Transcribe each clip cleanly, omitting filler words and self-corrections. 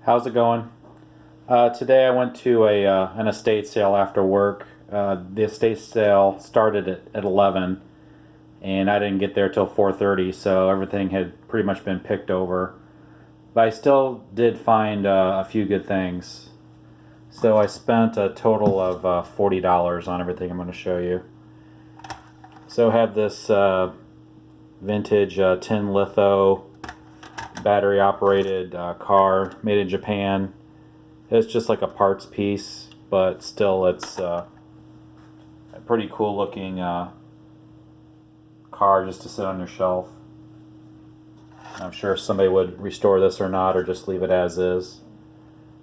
How's it going? Today I went to an estate sale after work. The estate sale started at 11, and I didn't get there till 4:30, so everything had pretty much been picked over. But I still did find a few good things. So I spent a total of $40 on everything I'm going to show you. So I have this vintage tin litho battery operated car made in Japan. It's just like a parts piece, but still it's a pretty cool looking car just to sit on your shelf. I'm sure somebody would restore this or not, or just leave it as is.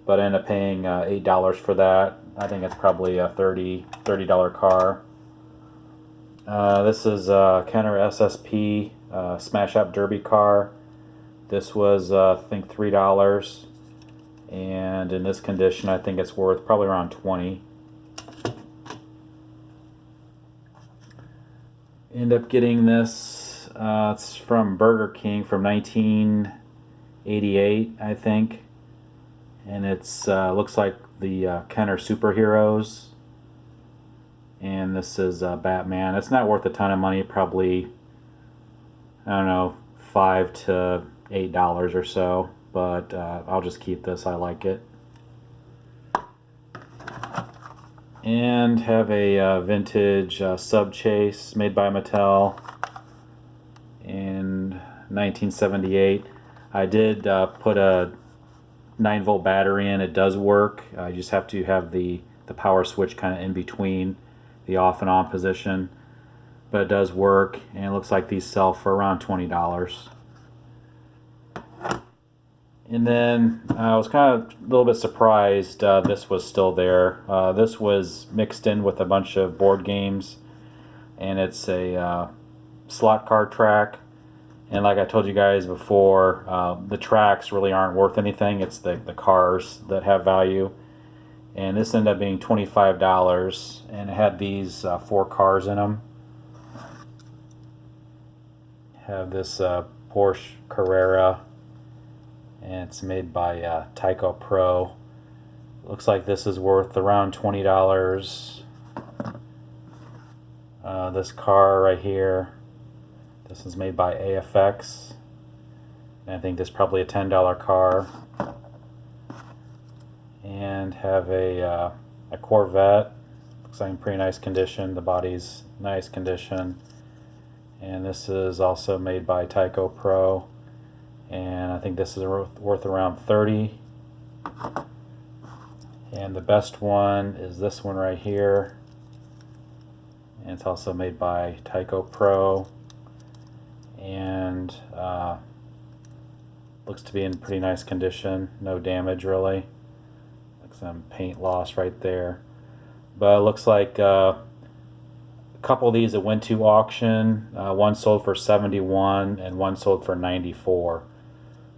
But I ended up paying $8 for that. I think it's probably a $30 car. This is a Kenner SSP Smash Up Derby car. This was I think $3, and in this condition I think it's worth probably around 20. End up getting this. It's from Burger King from 1988, I think, and it's looks like the Kenner superheroes. And this is Batman. It's not worth a ton of money, probably, I don't know, $5 to $8 or so, but I'll just keep this. I like it. And have a vintage sub chase made by Mattel in 1978. I did put a 9-volt battery in. It does work. You just have to have the power switch kind of in between the off and on position, but it does work, and it looks like these sell for around $20. And then I was kind of a little bit surprised this was still there. This was mixed in with a bunch of board games, and it's a slot card track. And like I told you guys before, the tracks really aren't worth anything. It's the cars that have value. And this ended up being $25, and it had these 4 cars in them. Have this Porsche Carrera, and it's made by Tyco Pro. Looks like this is worth around $20. This car right here, this is made by AFX, and I think this is probably a $10 car. And have a Corvette. Looks like in pretty nice condition. The body's nice condition. And this is also made by Tyco Pro. And I think this is worth around $30. And the best one is this one right here. And it's also made by Tyco Pro. And looks to be in pretty nice condition. No damage really. Some paint loss right there, but it looks like a couple of these that went to auction. One sold for $71 and one sold for $94.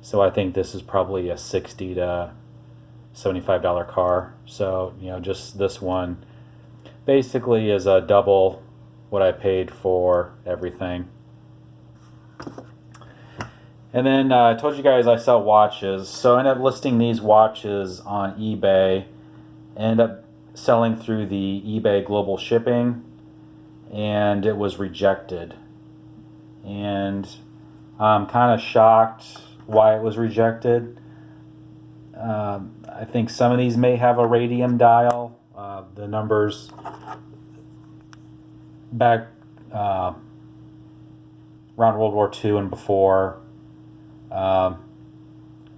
So I think this is probably a $60 to $75 car. So just this one basically is a double what I paid for everything. And then I told you guys I sell watches, so I ended up listing these watches on eBay. Ended up selling through the eBay global shipping, and it was rejected. And I'm kind of shocked why it was rejected. I think some of these may have a radium dial. The numbers back around World War II and before,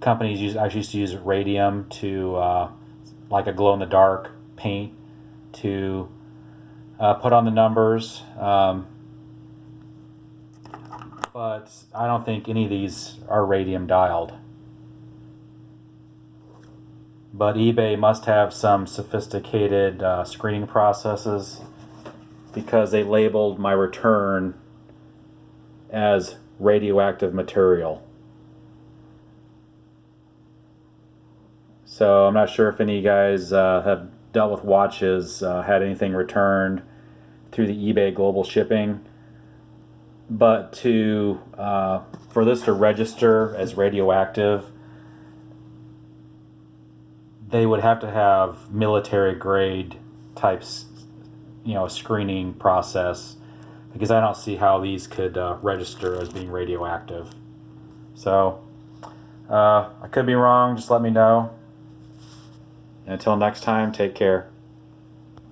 companies actually used to use radium to like a glow-in-the-dark paint to put on the numbers, but I don't think any of these are radium dialed. But eBay must have some sophisticated screening processes, because they labeled my return as radioactive material. So I'm not sure if any of you guys have dealt with watches, had anything returned through the eBay global shipping. But for this to register as radioactive, they would have to have military grade types, screening process, because I don't see how these could register as being radioactive. So I could be wrong. Just let me know. And until next time, take care.